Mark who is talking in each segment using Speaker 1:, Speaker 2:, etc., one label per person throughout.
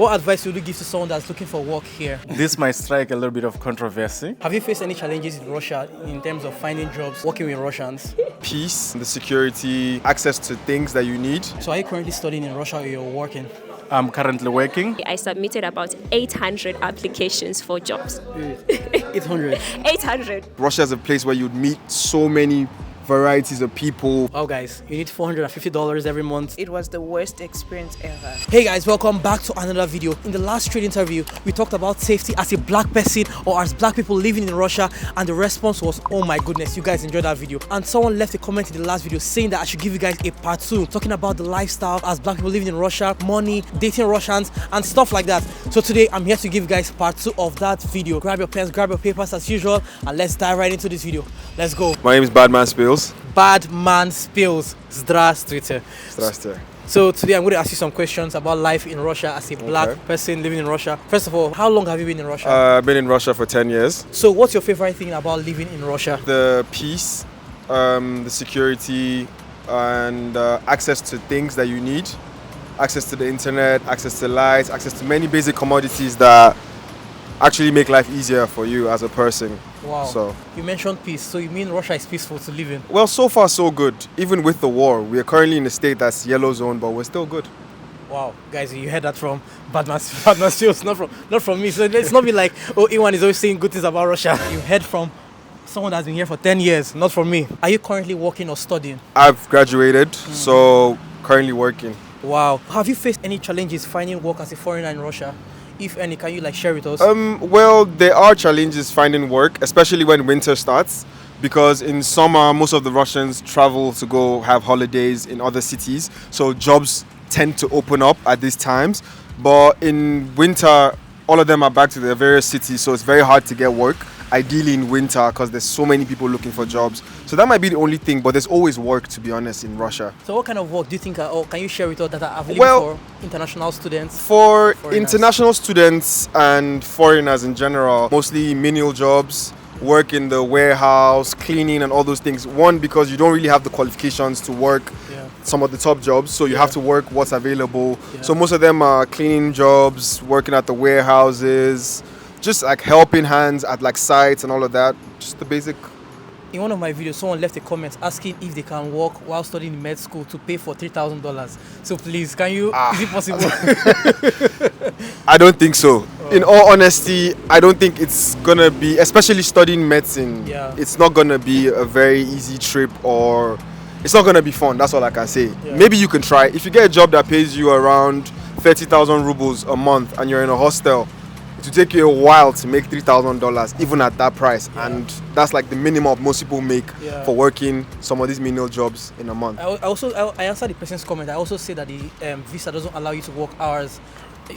Speaker 1: What advice would you give to someone that's looking for work here?
Speaker 2: This might strike a little bit of controversy.
Speaker 1: Have you faced any challenges in Russia in terms of finding jobs, working with Russians?
Speaker 3: Peace, the security, access to things that you need.
Speaker 1: So are you currently studying in Russia or you're working?
Speaker 2: I'm currently working.
Speaker 4: I submitted about 800 applications for jobs.
Speaker 1: 800.
Speaker 4: 800.
Speaker 3: Russia is a place where you'd meet so many varieties of people.
Speaker 1: Wow guys, you need $450 every month.
Speaker 5: It was the worst experience ever.
Speaker 1: Hey guys, welcome back to another video. In the last trade interview, we talked about safety as a black person or as black people living in Russia, and the response was, oh my goodness, you guys enjoyed that video. And someone left a comment in the last video saying that I should give you guys a part 2, talking about the lifestyle as black people living in Russia, money, dating Russians, and stuff like that. So today, I'm here to give you guys part 2 of that video. Grab your pens, grab your papers as usual, and let's dive right into this video. Let's go.
Speaker 3: My name is Badman Spills.
Speaker 1: Bad man spills. Здравствуйте.
Speaker 3: Здравствуйте.
Speaker 1: So today I'm going to ask you some questions about life in Russia as a black person living in Russia. First of all, how long have you been in Russia?
Speaker 3: I've been in Russia for 10 years.
Speaker 1: So what's your favorite thing about living in Russia?
Speaker 3: The peace, the security, and access to things that you need. Access to the internet, access to lights, access to many basic commodities that actually make life easier for you as a person.
Speaker 1: Wow.
Speaker 3: So
Speaker 1: you mentioned peace. So you mean Russia is peaceful to live in?
Speaker 3: well, so far so good. Even with the war, we are currently in a state that's yellow zone, but we're still good.
Speaker 1: Wow, guys, you heard that from Badman Spills, not from me. So let's not be like, oh, Iwan is always saying good things about Russia. You heard from someone that's been here for 10 years, not from me. Are you currently working or studying?
Speaker 3: I've graduated, so currently working.
Speaker 1: Wow. Have you faced any challenges finding work as a foreigner in Russia? If any, can you share with us?
Speaker 3: Well, there are challenges finding work, especially when winter starts, because in summer, most of the Russians travel to go have holidays in other cities. So jobs tend to open up at these times. But in winter, all of them are back to their various cities. So it's very hard to get work, ideally in winter, because there's so many people looking for jobs. So that might be the only thing, but there's always work, to be honest, in Russia.
Speaker 1: So what kind of work do you think, or can you share with us that are available for international students?
Speaker 3: For
Speaker 1: foreigners?
Speaker 3: International students and foreigners in general, mostly menial jobs, work in the warehouse, cleaning and all those things. One, because you don't really have the qualifications to work some of the top jobs, so you have to work what's available. So most of them are cleaning jobs, working at the warehouses, just like helping hands at sites and all of that, just the basic.
Speaker 1: In one of my videos, someone left a comment asking if they can work while studying in med school to pay for $3,000. So please, can you, is it possible?
Speaker 3: I don't think so. In all honesty, I don't think it's gonna be, especially studying medicine, it's not gonna be a very easy trip, or it's not gonna be fun. That's all I can say. Maybe you can try. If you get a job that pays you around 30,000 rubles a month and you're in a hostel, it will take you a while to make $3,000 even at that price, and that's like the minimum most people make for working some of these menial jobs in a month.
Speaker 1: I answered the person's comment. I also say that the visa doesn't allow you to work hours.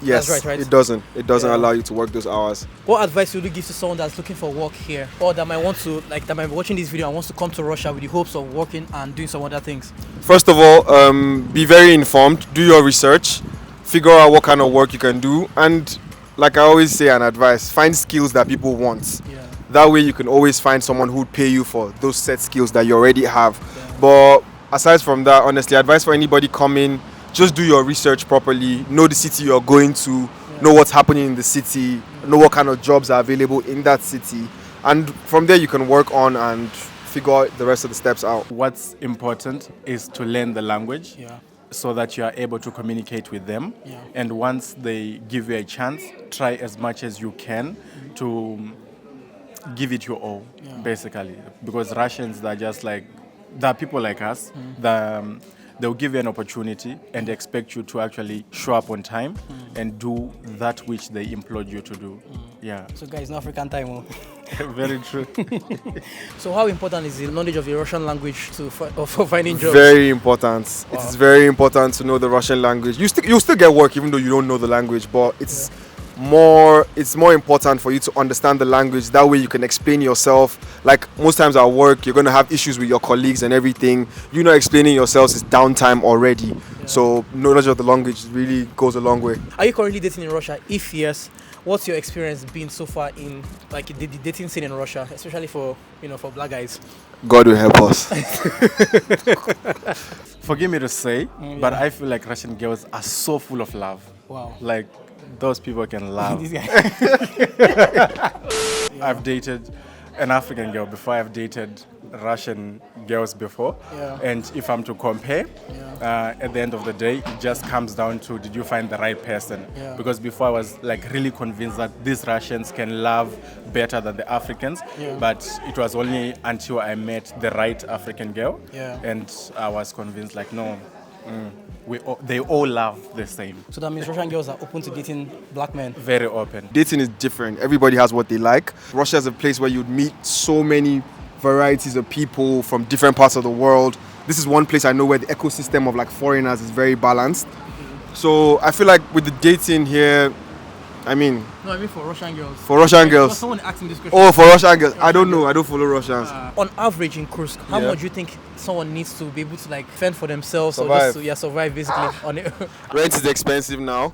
Speaker 3: Yes,
Speaker 1: that's right?
Speaker 3: It doesn't. It doesn't allow you to work those hours.
Speaker 1: What advice would you give to someone that's looking for work here, or that might want to, that might be watching this video and wants to come to Russia with the hopes of working and doing some other things?
Speaker 3: First of all, be very informed. Do your research. Figure out what kind of work you can do, and like I always say and advise, find skills that people want. That way you can always find someone who would pay you for those set skills that you already have. But aside from that, honestly, advice for anybody coming, just do your research properly. Know the city you're going to, know what's happening in the city, know what kind of jobs are available in that city. And from there you can work on and figure out the rest of the steps out.
Speaker 2: What's important is to learn the language. So that you are able to communicate with them. And once they give you a chance, try as much as you can to give it your all, basically. Because Russians, they're just like, they're people like us. They'll give you an opportunity and expect you to actually show up on time and do that which they implored you to do.
Speaker 1: So guys, no African time.
Speaker 2: Very true.
Speaker 1: So how important is the knowledge of the Russian language for finding jobs?
Speaker 3: Very important. Wow. It's very important to know the Russian language. You'll still get work even though you don't know the language, but it's more important for you to understand the language. That way you can explain yourself. Like most times at work, you're going to have issues with your colleagues and everything. You know, explaining yourselves is downtime already. So knowledge of the language really goes a long way.
Speaker 1: Are you currently dating in Russia? If yes, what's your experience been so far in the dating scene in Russia, especially for black guys?
Speaker 3: God will help us.
Speaker 2: Forgive me to say, but I feel like Russian girls are so full of love.
Speaker 1: Wow.
Speaker 2: Like Those people can laugh.
Speaker 1: This guy.
Speaker 2: I've dated an African girl before. I've dated Russian girls before.
Speaker 1: Yeah.
Speaker 2: And if I'm to compare, at the end of the day, it just comes down to, did you find the right person?
Speaker 1: Yeah.
Speaker 2: Because before I was like really convinced that these Russians can love better than the Africans.
Speaker 1: Yeah.
Speaker 2: But it was only until I met the right African girl.
Speaker 1: Yeah.
Speaker 2: And I was convinced like, no, they all love the same.
Speaker 1: So that means Russian girls are open to dating black men.
Speaker 2: Very open.
Speaker 3: Dating is different. Everybody has what they like. Russia is a place where you'd meet so many varieties of people from different parts of the world. This is one place I know where the ecosystem of like foreigners is very balanced. So I feel like with the dating here, I mean,
Speaker 1: No, I mean for Russian girls.
Speaker 3: for Russian girls.
Speaker 1: Someone asking this question.
Speaker 3: Oh, for Russian girls. I don't know. I don't follow Russians.
Speaker 1: On average in Kursk, how
Speaker 3: Yeah.
Speaker 1: much do you think someone needs to be able to like fend for themselves or
Speaker 3: Survive.
Speaker 1: just to, survive basically on it?
Speaker 3: Rent is expensive now.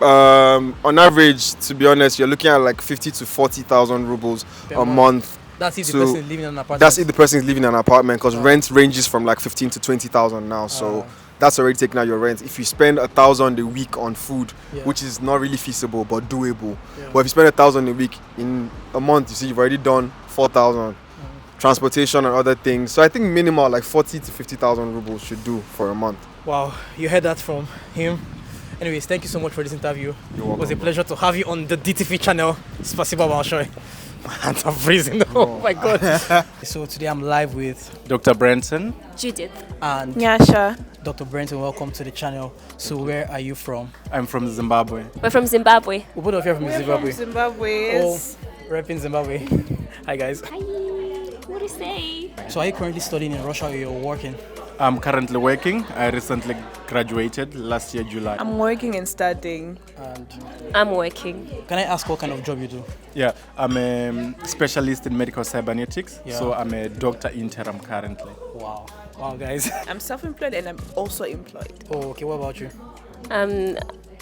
Speaker 3: On average, to be honest, you're looking at like 50 to 40,000 rubles
Speaker 1: Per
Speaker 3: a
Speaker 1: month.
Speaker 3: month.
Speaker 1: That's if the
Speaker 3: So,
Speaker 1: person is living in an apartment.
Speaker 3: That's if the person is living in an apartment, because rent ranges from like 15 to 20,000 now. So that's already taking out your rent. If you spend 1,000 a week on food,
Speaker 1: Yeah.
Speaker 3: which is not really feasible but doable,
Speaker 1: Yeah.
Speaker 3: but if you spend 1,000 a week in a month, you see you've already done 4,000. Transportation and other things. So I think minimal like 40 to 50,000 rubles should do for a month.
Speaker 1: Wow, you heard that from him. Anyways, thank you so much for this interview.
Speaker 3: You're
Speaker 1: It was a
Speaker 3: welcome.
Speaker 1: pleasure to have you on the DTV channel. Spasibo Balshoy. My hands are freezing. Oh my god. So today I'm live with
Speaker 2: Dr. Branson.
Speaker 4: Judith.
Speaker 1: and
Speaker 5: Nyasha.
Speaker 1: Dr. Brenton. Welcome to the channel. So where are you from?
Speaker 2: I'm from Zimbabwe.
Speaker 4: We're from Zimbabwe.
Speaker 1: Well, both of you are from Zimbabwe.
Speaker 5: Zimbabwe.
Speaker 1: Oh, repping Zimbabwe. Hi guys.
Speaker 4: Hi. What do you say?
Speaker 1: So are you currently studying in Russia or you're working?
Speaker 2: I'm currently working. I recently graduated last year, July.
Speaker 5: I'm working and studying.
Speaker 1: And
Speaker 4: I'm working.
Speaker 1: can I ask what kind of job you do?
Speaker 2: Yeah, I'm a specialist in medical cybernetics.
Speaker 1: Yeah.
Speaker 2: So I'm a doctor interim currently.
Speaker 1: Wow. Wow guys.
Speaker 5: I'm self-employed and I'm also employed.
Speaker 1: Oh, okay, what about you?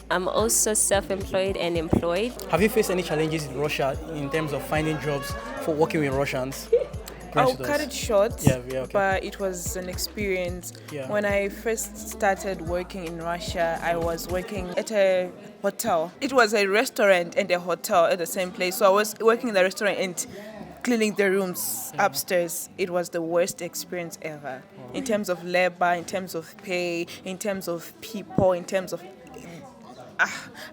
Speaker 4: I'm also self-employed and employed.
Speaker 1: Have you faced any challenges in Russia in terms of finding jobs for working with Russians?
Speaker 5: I'll
Speaker 1: Coincidence.
Speaker 5: cut it short,
Speaker 1: Yeah, okay.
Speaker 5: but it was an experience.
Speaker 1: Yeah.
Speaker 5: When I first started working in Russia, I was working at a hotel. It was a restaurant and a hotel at the same place. So I was working in the restaurant and cleaning the rooms upstairs. It was the worst experience ever. In terms of labor, in terms of pay, in terms of people, in terms of...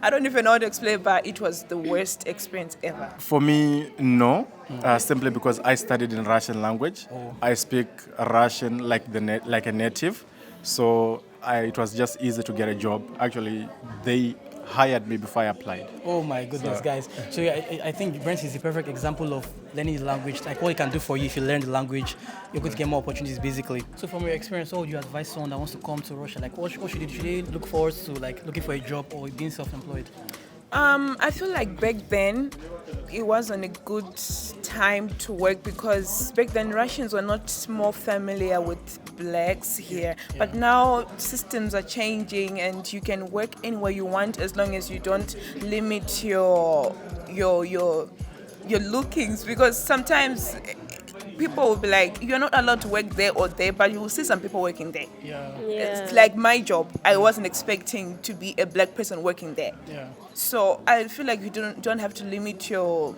Speaker 5: I don't even know how to explain, but it was the worst experience ever.
Speaker 2: For me, no, simply because I studied in Russian language. I speak Russian like like a native, so it was just easy to get a job. Actually, they hired me before I applied.
Speaker 1: Oh my goodness, guys. So yeah, I think Brent is the perfect example of learning the language. Like what it can do for you if you learn the language, you're going to get more opportunities basically. So from your experience, what would you advise someone that wants to come to Russia? Like what should they do? Should they look forward to like looking for a job or being self-employed?
Speaker 5: I feel like back then it wasn't a good time to work because back then Russians were not more familiar with blacks here. But now systems are changing and you can work anywhere you want as long as you don't limit your lookings, because sometimes people will be like, you're not allowed to work there or there, but you will see some people working there.
Speaker 1: Yeah.
Speaker 5: It's like my job. I wasn't expecting to be a black person working there.
Speaker 1: Yeah.
Speaker 5: So I feel like you don't have to limit your,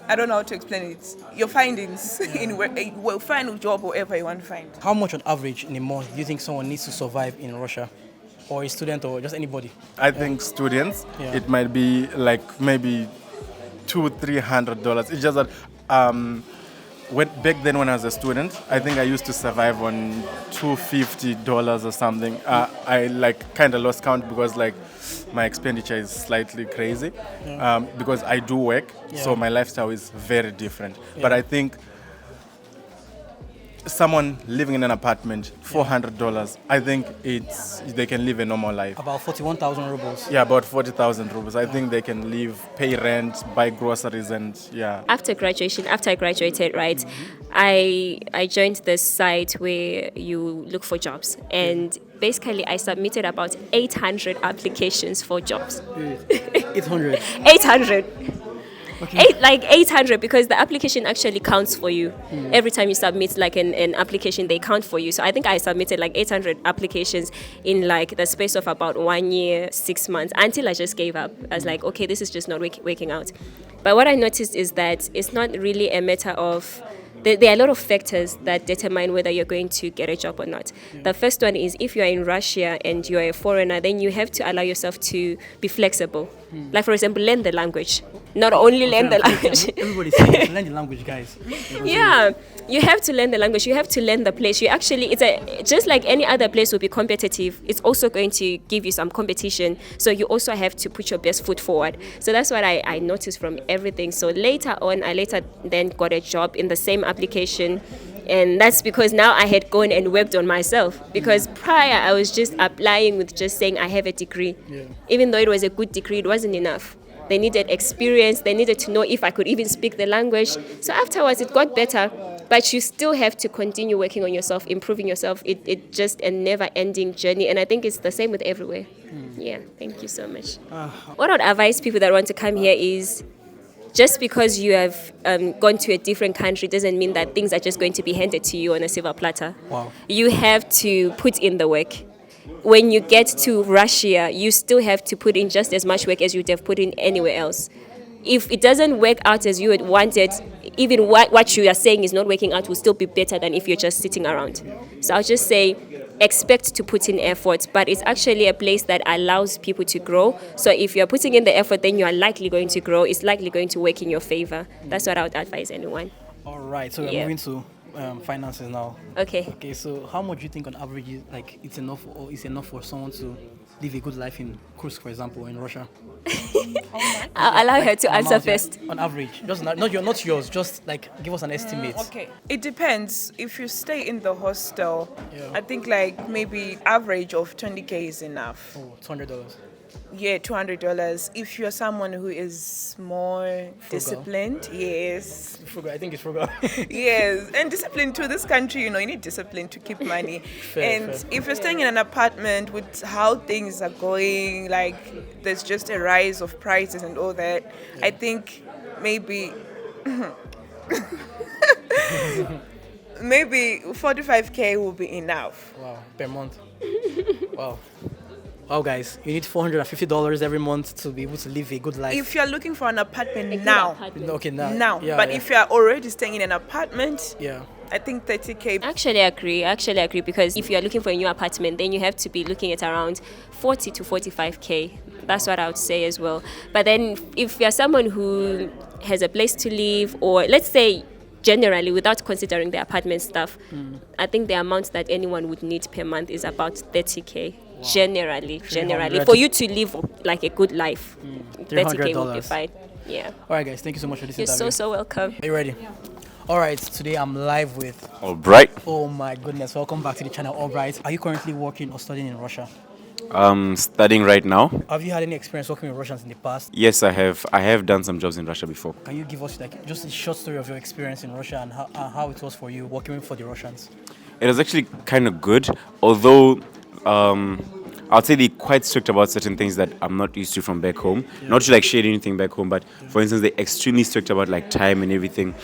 Speaker 5: I don't know how to explain it, your findings in where well, find a job wherever you want to find.
Speaker 1: How much on average in a month do you think someone needs to survive in Russia? Or a student or just anybody?
Speaker 2: I think students,
Speaker 1: Yeah.
Speaker 2: it might be like maybe $200-300. It's just that back then when I was a student, I think I used to survive on $250 or something. I like kind of lost count because like my expenditure is slightly crazy because I do work, so my lifestyle is very different. But I think someone living in an apartment, $400, I think they can live a normal life.
Speaker 1: About 41,000 rubles.
Speaker 2: Yeah, about 40,000 rubles. I think they can live, pay rent, buy groceries, and yeah.
Speaker 4: After I graduated, right, I joined this site where you look for jobs, and basically I submitted about 800 applications for jobs.
Speaker 1: 800.
Speaker 4: 800. Okay. 800 because the application actually counts for you. Every time you submit like an application, they count for you. So I think I submitted like 800 applications in like the space of about 1 year, 6 months until I just gave up. I was like, okay, this is just not working out. But what I noticed is that it's not really a matter of there are a lot of factors that determine whether you're going to get a job or not. The first one is if you're in Russia and you're a foreigner, then you have to allow yourself to be flexible. Like, for example, learn the language. Not only learn the language.
Speaker 1: Everybody's saying learn the language, guys.
Speaker 4: Yeah, you have to learn the language. You have to learn the place. Just like any other place will be competitive, it's also going to give you some competition. So you also have to put your best foot forward. So that's what I noticed from everything. So later on, I then got a job in the same application. And that's because now I had gone and worked on myself. Because prior, I was just applying with just saying I have a degree. Yeah. Even though it was a good degree, it wasn't enough. They needed experience. They needed to know if I could even speak the language. So afterwards, it got better. But you still have to continue working on yourself, improving yourself. It's just a never-ending journey. And I think it's the same with everywhere. Yeah, thank you so much. What I would advise people that want to come here is just because you have gone to a different country doesn't mean that things are just going to be handed to you on a silver platter.
Speaker 1: Wow.
Speaker 4: You have to put in the work. When you get to Russia, you still have to put in just as much work as you'd have put in anywhere else. If it doesn't work out as you had wanted, even what you are saying is not working out will still be better than if you're just sitting around. So I'll just say, expect to put in effort, but it's actually a place that allows people to grow. So if you're putting in the effort, then you are likely going to grow. It's likely going to work in your favor. That's what I would advise anyone.
Speaker 1: All right, so we're moving to finances now.
Speaker 4: Okay,
Speaker 1: so how much do you think on average it's enough for someone to live a good life in Kursk, for example, or in Russia?
Speaker 4: I'll allow her to answer first.
Speaker 1: On average, just not yours, just like give us an estimate.
Speaker 5: Okay, it depends. If you stay in the hostel, I think like maybe average of 20K is enough.
Speaker 1: Oh, $200.
Speaker 5: Yeah, $200. If you're someone who is more disciplined, yes.
Speaker 1: Frugal, I think it's frugal.
Speaker 5: Yes, and discipline to this country, you need discipline to keep money. Fair. If you're staying in an apartment with how things are going, like there's just a rise of prices and all that, I think maybe maybe 45K will be enough.
Speaker 1: Wow, per month. Wow. Wow, guys, you need $450 every month to be able to live a good life.
Speaker 5: If you're looking for an apartment now.
Speaker 1: Okay, now.
Speaker 5: Now. But if you're already staying in an apartment,
Speaker 1: yeah,
Speaker 5: I think 30K.
Speaker 4: Actually agree because if you're looking for a new apartment, then you have to be looking at around 40 to 45K. That's what I would say as well. But then if you're someone who has a place to live, or let's say generally, without considering the apartment stuff, I think the amount that anyone would need per month is about 30K. Wow. Generally, for you to live like a good life, 30K will be fine. Yeah.
Speaker 1: All right, guys, thank you so much for this
Speaker 4: interview. You're so welcome.
Speaker 1: Are you ready? Yeah. All right, today I'm live with
Speaker 3: Albright.
Speaker 1: Oh my goodness, welcome back to the channel, Albright. Are you currently working or studying in Russia?
Speaker 3: Studying right now.
Speaker 1: Have you had any experience working with Russians in the past?
Speaker 3: Yes, I have. I have done some jobs in Russia before.
Speaker 1: Can you give us just a short story of your experience in Russia and how it was for you working for the Russians?
Speaker 3: It was actually kind of good, although I'd say they're quite strict about certain things that I'm not used to from back home. Yeah. Not to share anything back home, but for instance, they're extremely strict about time and everything.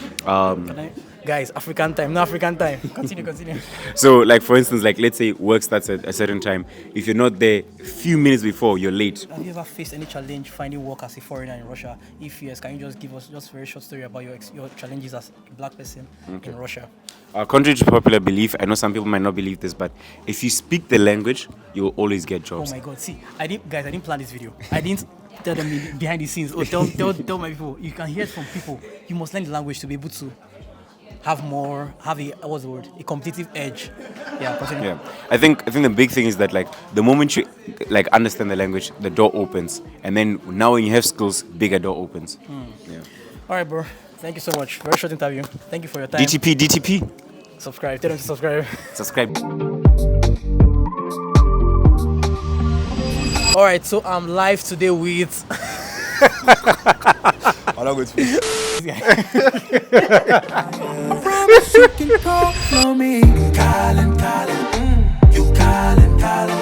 Speaker 1: Guys, African time, no African time. Continue.
Speaker 3: So, for instance, let's say work starts at a certain time. If you're not there a few minutes before, you're late.
Speaker 1: Have you ever faced any challenge finding work as a foreigner in Russia? If yes, can you just give us a very short story about your challenges as a black person in Russia?
Speaker 3: Contrary to popular belief, I know some people might not believe this, but if you speak the language, you will always get jobs.
Speaker 1: Oh my God! See, I didn't plan this video. I didn't tell them behind the scenes. Or tell my people. You can hear it from people. You must learn the language to be able to have a competitive edge. Yeah, continue.
Speaker 3: Yeah, I think the big thing is that the moment you understand the language, the door opens, and then now when you have skills, bigger door opens. Yeah.
Speaker 1: All right, bro. Thank you so much. Very short interview. Thank you for your time.
Speaker 3: DTP.
Speaker 1: Subscribe. Tell them to subscribe. All right, so I'm live today with.
Speaker 3: I'm not going to speak.
Speaker 6: Promise you can call on me. You calling.